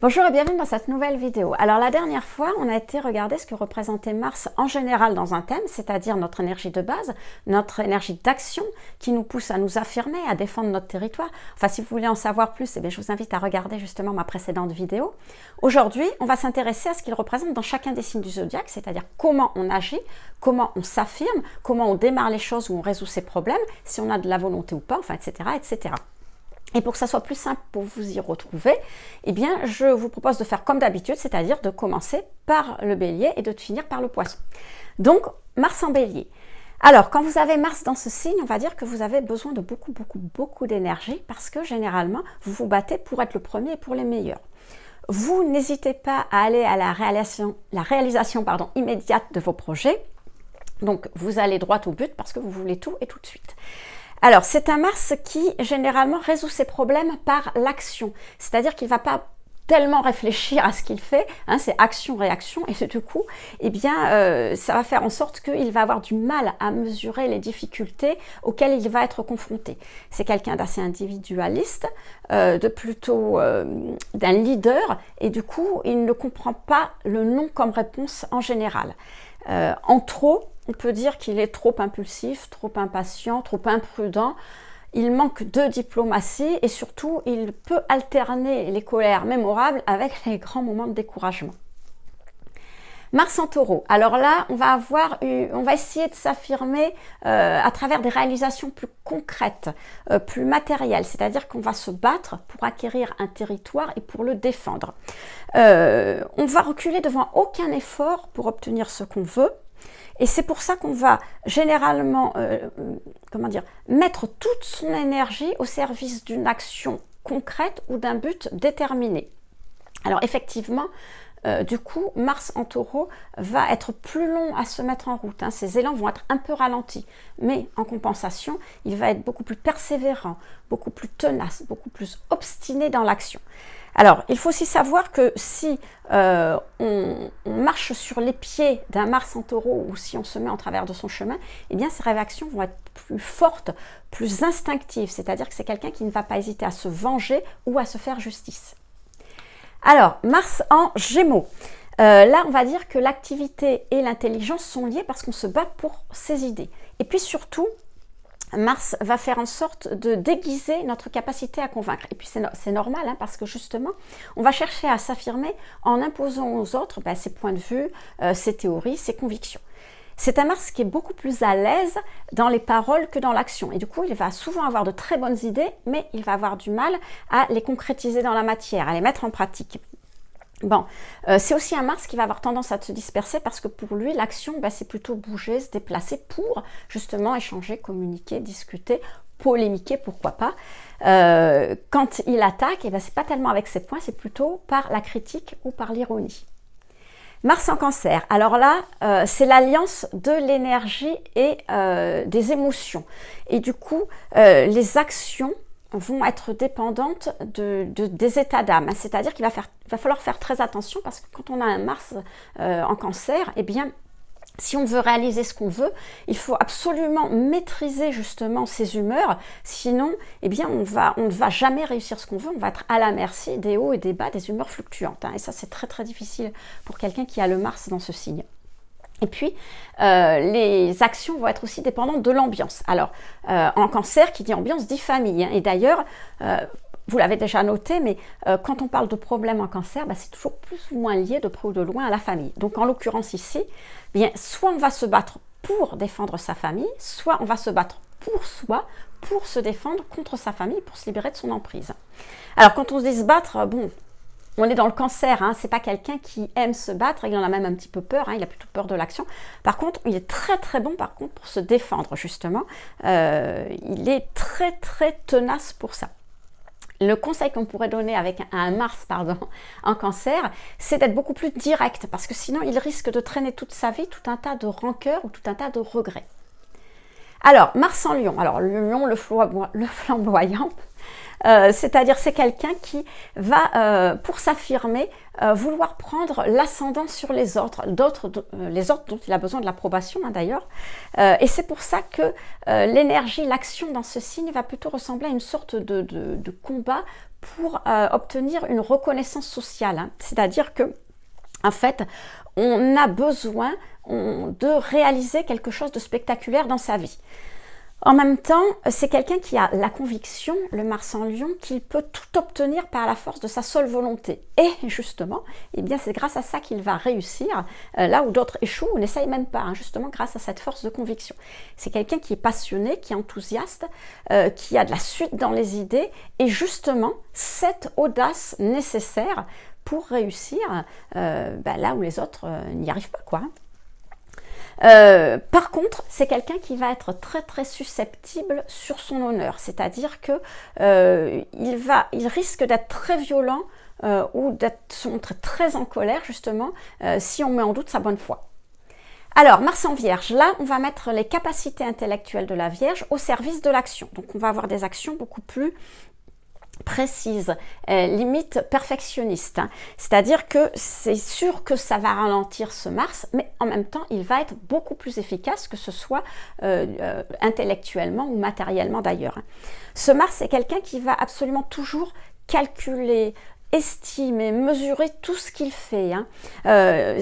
Bonjour et bienvenue dans cette nouvelle vidéo. Alors la dernière fois, on a été regarder ce que représentait Mars en général dans un thème, c'est-à-dire notre énergie de base, notre énergie d'action qui nous pousse à nous affirmer, à défendre notre territoire. Enfin, si vous voulez en savoir plus, je vous invite à regarder justement ma précédente vidéo. Aujourd'hui, on va s'intéresser à ce qu'il représente dans chacun des signes du zodiaque, c'est-à-dire comment on agit, comment on s'affirme, comment on démarre les choses ou on résout ses problèmes, si on a de la volonté ou pas, enfin, etc., etc. Et pour que ça soit plus simple pour vous y retrouver, je vous propose de faire comme d'habitude, c'est-à-dire de commencer par le bélier et de finir par le poisson. Donc, Mars en bélier. Alors, quand vous avez Mars dans ce signe, on va dire que vous avez besoin de beaucoup d'énergie parce que généralement, vous vous battez pour être le premier et pour les meilleurs. Vous n'hésitez pas à aller à la réalisation immédiate de vos projets. Donc, vous allez droit au but parce que vous voulez tout et tout de suite. Alors, c'est un Mars qui, généralement, résout ses problèmes par l'action. C'est-à-dire qu'il ne va pas tellement réfléchir à ce qu'il fait, c'est action-réaction, et du coup, ça va faire en sorte qu'il va avoir du mal à mesurer les difficultés auxquelles il va être confronté. C'est quelqu'un d'assez individualiste, d'un leader, et du coup, il ne comprend pas le non comme réponse en général. En trop, on peut dire qu'il est trop impulsif, trop impatient, trop imprudent. Il manque de diplomatie et surtout, il peut alterner les colères mémorables avec les grands moments de découragement. Mars en taureau. Alors là, on va essayer de s'affirmer à travers des réalisations plus concrètes, plus matérielles. C'est-à-dire qu'on va se battre pour acquérir un territoire et pour le défendre. On va reculer devant aucun effort pour obtenir ce qu'on veut. Et c'est pour ça qu'on va généralement mettre toute son énergie au service d'une action concrète ou d'un but déterminé. Alors effectivement, du coup, Mars en taureau va être plus long à se mettre en route. Ses élans vont être un peu ralentis. Mais en compensation, il va être beaucoup plus persévérant, beaucoup plus tenace, beaucoup plus obstiné dans l'action. Alors, il faut aussi savoir que si on marche sur les pieds d'un Mars en taureau ou si on se met en travers de son chemin, ces réactions vont être plus fortes, plus instinctives. C'est-à-dire que c'est quelqu'un qui ne va pas hésiter à se venger ou à se faire justice. Alors, Mars en Gémeaux. Là, on va dire que l'activité et l'intelligence sont liées parce qu'on se bat pour ses idées. Et puis surtout, Mars va faire en sorte de déguiser notre capacité à convaincre. Et puis c'est normal parce que justement, on va chercher à s'affirmer en imposant aux autres ses points de vue, ses théories, ses convictions. C'est un Mars qui est beaucoup plus à l'aise dans les paroles que dans l'action. Et du coup, il va souvent avoir de très bonnes idées, mais il va avoir du mal à les concrétiser dans la matière, à les mettre en pratique. Bon, c'est aussi un Mars qui va avoir tendance à se disperser parce que pour lui, l'action, c'est plutôt bouger, se déplacer pour justement échanger, communiquer, discuter, polémiquer, pourquoi pas. Quand il attaque, c'est pas tellement avec ses points, c'est plutôt par la critique ou par l'ironie. Mars en Cancer. Alors là, c'est l'alliance de l'énergie et des émotions. Et du coup, les actions vont être dépendantes des états d'âme. C'est-à-dire qu'il va falloir faire très attention parce que quand on a un Mars en Cancer, si on veut réaliser ce qu'on veut, il faut absolument maîtriser justement ses humeurs. Sinon, on ne va jamais réussir ce qu'on veut. On va être à la merci des hauts et des bas, des humeurs fluctuantes. Et ça, c'est très, très difficile pour quelqu'un qui a le Mars dans ce signe. Et puis, les actions vont être aussi dépendantes de l'ambiance. Alors, en Cancer, qui dit ambiance, dit famille. Et d'ailleurs, vous l'avez déjà noté, mais quand on parle de problèmes en Cancer, c'est toujours plus ou moins lié de près ou de loin à la famille. Donc, en l'occurrence ici, soit on va se battre pour défendre sa famille, soit on va se battre pour soi, pour se défendre contre sa famille, pour se libérer de son emprise. Alors, quand on se dit se battre, on est dans le Cancer, c'est pas quelqu'un qui aime se battre, il en a même un petit peu peur, il a plutôt peur de l'action. Par contre, il est très très bon pour se défendre justement. Il est très très tenace pour ça. Le conseil qu'on pourrait donner avec un Mars en Cancer, c'est d'être beaucoup plus direct parce que sinon il risque de traîner toute sa vie tout un tas de rancœurs ou tout un tas de regrets. Alors, Mars en Lion. Alors, le Lion, le flamboyant. c'est-à-dire c'est quelqu'un qui va, pour s'affirmer, vouloir prendre l'ascendant sur les autres, les autres dont il a besoin de l'approbation d'ailleurs. Et c'est pour ça que l'énergie, l'action dans ce signe va plutôt ressembler à une sorte de combat pour obtenir une reconnaissance sociale. Hein. C'est-à-dire que, en fait, on a besoin de réaliser quelque chose de spectaculaire dans sa vie. En même temps, c'est quelqu'un qui a la conviction, le Mars en Lion, qu'il peut tout obtenir par la force de sa seule volonté. Et justement, eh bien, c'est grâce à ça qu'il va réussir, là où d'autres échouent ou n'essayent même pas, hein, justement grâce à cette force de conviction. C'est quelqu'un qui est passionné, qui est enthousiaste, qui a de la suite dans les idées, et justement, cette audace nécessaire pour réussir là où les autres n'y arrivent pas, quoi. Par contre, c'est quelqu'un qui va être très très susceptible sur son honneur, c'est-à-dire que il risque d'être très violent ou d'être se montrer très en colère justement si on met en doute sa bonne foi. Alors, Mars en Vierge, là, on va mettre les capacités intellectuelles de la Vierge au service de l'action. Donc, on va avoir des actions beaucoup plus précise, limite perfectionniste. Hein. C'est-à-dire que c'est sûr que ça va ralentir ce Mars, mais en même temps, il va être beaucoup plus efficace, que ce soit intellectuellement ou matériellement d'ailleurs. Ce Mars est quelqu'un qui va absolument toujours calculer, estimer, mesurer tout ce qu'il fait. Hein.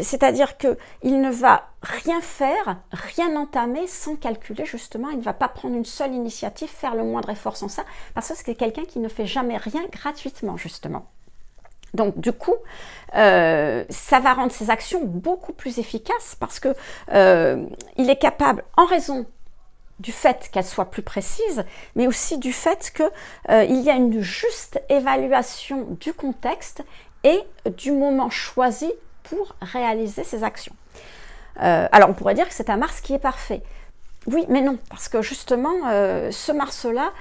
C'est-à-dire qu'il ne va rien faire, rien entamer sans calculer justement. Il ne va pas prendre une seule initiative, faire le moindre effort sans ça, parce que c'est quelqu'un qui ne fait jamais rien gratuitement justement. Donc du coup, ça va rendre ses actions beaucoup plus efficaces parce que il est capable, en raison du fait qu'elle soit plus précise, mais aussi du fait qu'il y a une juste évaluation du contexte et du moment choisi pour réaliser ces actions. Alors on pourrait dire que c'est un Mars qui est parfait. Oui, mais non, parce que justement, ce Mars-là,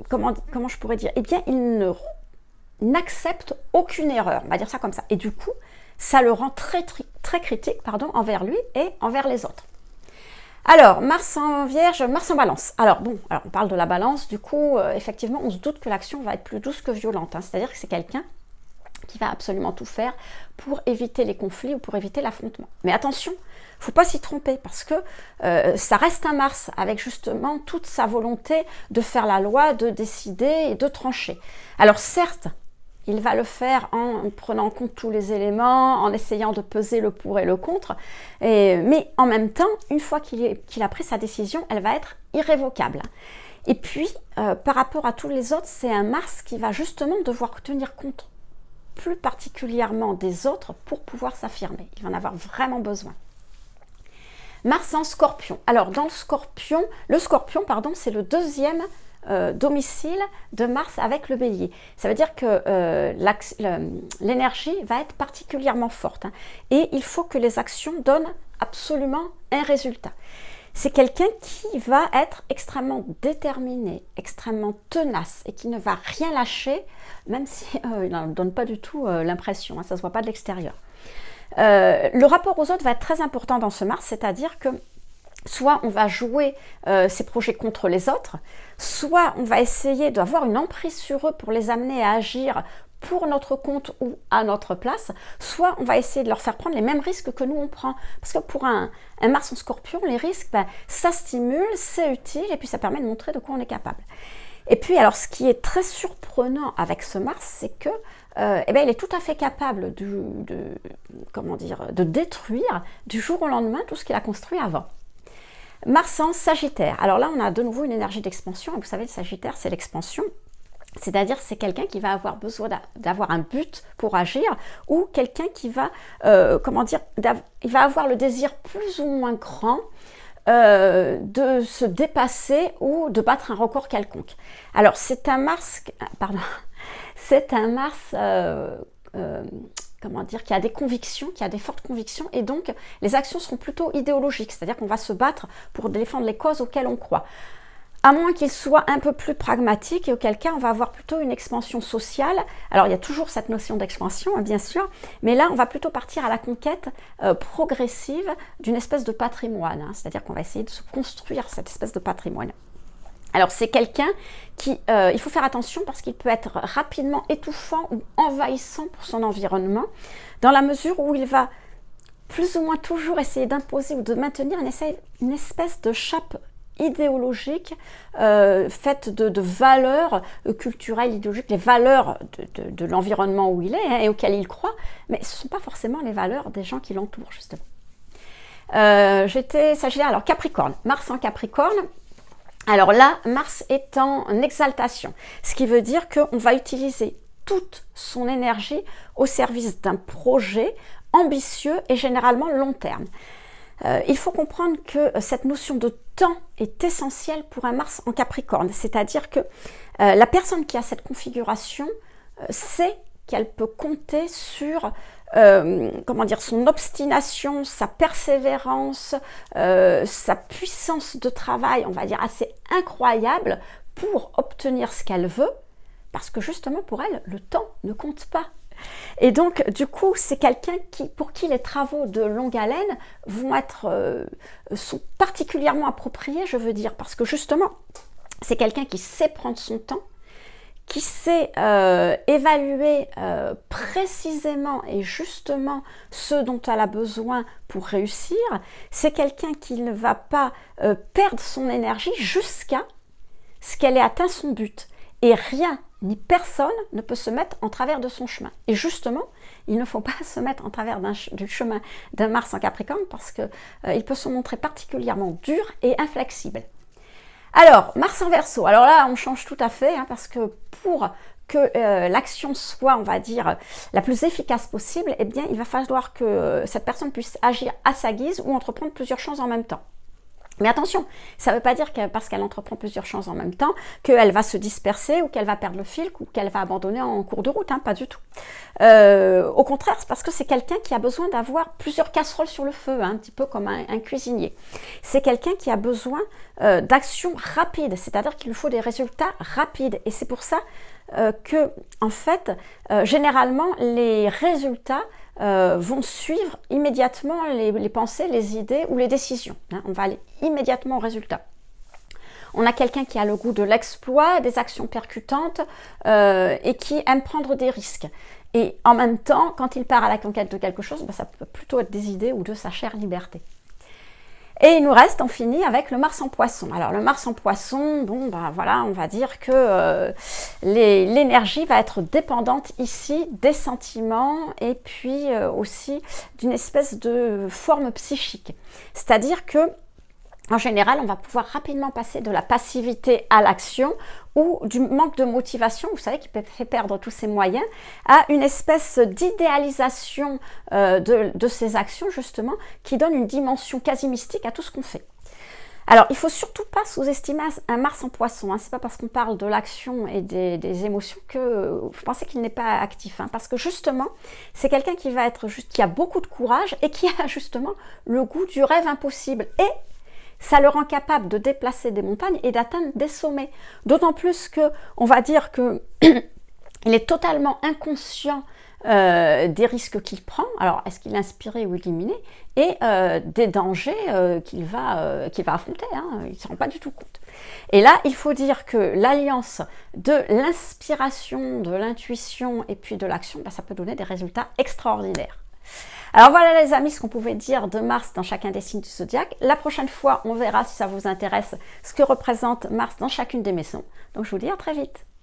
comment je pourrais dire? Eh bien, il n'accepte aucune erreur, on va dire ça comme ça. Et du coup, ça le rend très critique envers lui et envers les autres. Alors, Mars en Vierge, Mars en Balance. Alors on parle de la Balance, du coup, effectivement, on se doute que l'action va être plus douce que violente. Hein. C'est-à-dire que c'est quelqu'un qui va absolument tout faire pour éviter les conflits ou pour éviter l'affrontement. Mais attention, il ne faut pas s'y tromper parce que ça reste un Mars avec justement toute sa volonté de faire la loi, de décider et de trancher. Alors certes, il va le faire en prenant en compte tous les éléments, en essayant de peser le pour et le contre. Mais en même temps, une fois qu'il a pris sa décision, elle va être irrévocable. Et puis, par rapport à tous les autres, c'est un Mars qui va justement devoir tenir compte plus particulièrement des autres pour pouvoir s'affirmer. Il va en avoir vraiment besoin. Mars en Scorpion. Alors, dans le Scorpion, c'est le deuxième domicile de Mars avec le Bélier. Ça veut dire que l'énergie va être particulièrement forte. Hein, et il faut que les actions donnent absolument un résultat. C'est quelqu'un qui va être extrêmement déterminé, extrêmement tenace et qui ne va rien lâcher, même si il n'en donne pas du tout l'impression, hein, ça ne se voit pas de l'extérieur. Le rapport aux autres va être très important dans ce Mars, c'est-à-dire que soit on va jouer ses projets contre les autres, soit on va essayer d'avoir une emprise sur eux pour les amener à agir pour notre compte ou à notre place, soit on va essayer de leur faire prendre les mêmes risques que nous on prend. Parce que pour un Mars en Scorpion, les risques, ça stimule, c'est utile et puis ça permet de montrer de quoi on est capable. Et puis alors ce qui est très surprenant avec ce Mars, c'est que il est tout à fait capable de détruire du jour au lendemain tout ce qu'il a construit avant. Mars en Sagittaire. Alors là, on a de nouveau une énergie d'expansion. Vous savez, le Sagittaire, c'est l'expansion. C'est-à-dire c'est quelqu'un qui va avoir besoin d'avoir un but pour agir ou quelqu'un qui va, il va avoir le désir plus ou moins grand de se dépasser ou de battre un record quelconque. Alors c'est un Mars, qui a des convictions, qui a des fortes convictions et donc les actions seront plutôt idéologiques, c'est-à-dire qu'on va se battre pour défendre les causes auxquelles on croit. À moins qu'il soit un peu plus pragmatique et auquel cas on va avoir plutôt une expansion sociale. Alors il y a toujours cette notion d'expansion, bien sûr, mais là on va plutôt partir à la conquête progressive d'une espèce de patrimoine, hein, c'est-à-dire qu'on va essayer de se construire cette espèce de patrimoine. Alors c'est quelqu'un qui, il faut faire attention parce qu'il peut être rapidement étouffant ou envahissant pour son environnement, dans la mesure où il va plus ou moins toujours essayer d'imposer ou de maintenir une espèce de chape idéologique faite de valeurs culturelles, idéologiques, les valeurs de l'environnement où il est et auquel il croit, mais ce ne sont pas forcément les valeurs des gens qui l'entourent, justement. Sagittaire, alors Capricorne, Mars en Capricorne. Alors là, Mars est en exaltation, ce qui veut dire qu'on va utiliser toute son énergie au service d'un projet ambitieux et généralement long terme. Il faut comprendre que cette notion de temps est essentielle pour un Mars en Capricorne, c'est-à-dire que la personne qui a cette configuration sait qu'elle peut compter sur son obstination, sa persévérance, sa puissance de travail, on va dire assez incroyable pour obtenir ce qu'elle veut, parce que justement pour elle, le temps ne compte pas. Et donc, du coup, c'est quelqu'un pour qui les travaux de longue haleine sont particulièrement appropriés, je veux dire, parce que justement, c'est quelqu'un qui sait prendre son temps, qui sait évaluer précisément et justement ce dont elle a besoin pour réussir. C'est quelqu'un qui ne va pas perdre son énergie jusqu'à ce qu'elle ait atteint son but. Et rien ni personne ne peut se mettre en travers de son chemin. Et justement, il ne faut pas se mettre en travers du chemin d'un Mars en Capricorne parce qu'il peut se montrer particulièrement dur et inflexible. Alors, Mars en Verseau, alors là, on change tout à fait, parce que pour que l'action soit, on va dire, la plus efficace possible, eh bien, il va falloir que cette personne puisse agir à sa guise ou entreprendre plusieurs choses en même temps. Mais attention, ça ne veut pas dire que parce qu'elle entreprend plusieurs choses en même temps, qu'elle va se disperser ou qu'elle va perdre le fil ou qu'elle va abandonner en cours de route, pas du tout. Au contraire, c'est parce que c'est quelqu'un qui a besoin d'avoir plusieurs casseroles sur le feu, un petit peu comme un cuisinier. C'est quelqu'un qui a besoin d'actions rapides, c'est-à-dire qu'il lui faut des résultats rapides. Et c'est pour ça que, en fait, généralement, les résultats vont suivre immédiatement les pensées, les idées ou les décisions. On va aller immédiatement au résultat. On a quelqu'un qui a le goût de l'exploit, des actions percutantes et qui aime prendre des risques. Et en même temps, quand il part à la conquête de quelque chose, ça peut plutôt être des idées ou de sa chère liberté. Et il nous reste, on finit avec le Mars en Poisson. Alors le Mars en Poisson, voilà, on va dire que l'énergie va être dépendante ici des sentiments et puis aussi d'une espèce de forme psychique. C'est-à-dire que en général, on va pouvoir rapidement passer de la passivité à l'action ou du manque de motivation, vous savez, qui peut faire perdre tous ses moyens, à une espèce d'idéalisation de ces actions, justement, qui donne une dimension quasi mystique à tout ce qu'on fait. Alors, il ne faut surtout pas sous-estimer un Mars en Poisson. Ce n'est pas parce qu'on parle de l'action et des émotions que vous pensez qu'il n'est pas actif. Parce que justement, c'est quelqu'un qui a beaucoup de courage et qui a justement le goût du rêve impossible. Et ça le rend capable de déplacer des montagnes et d'atteindre des sommets. D'autant plus qu'on va dire qu'il est totalement inconscient des risques qu'il prend, alors est-ce qu'il est inspiré ou éliminé, et des dangers qu'il va affronter, il ne s'en rend pas du tout compte. Et là, il faut dire que l'alliance de l'inspiration, de l'intuition et puis de l'action, ça peut donner des résultats extraordinaires. Alors voilà les amis, ce qu'on pouvait dire de Mars dans chacun des signes du zodiaque. La prochaine fois, on verra si ça vous intéresse ce que représente Mars dans chacune des maisons. Donc je vous dis à très vite.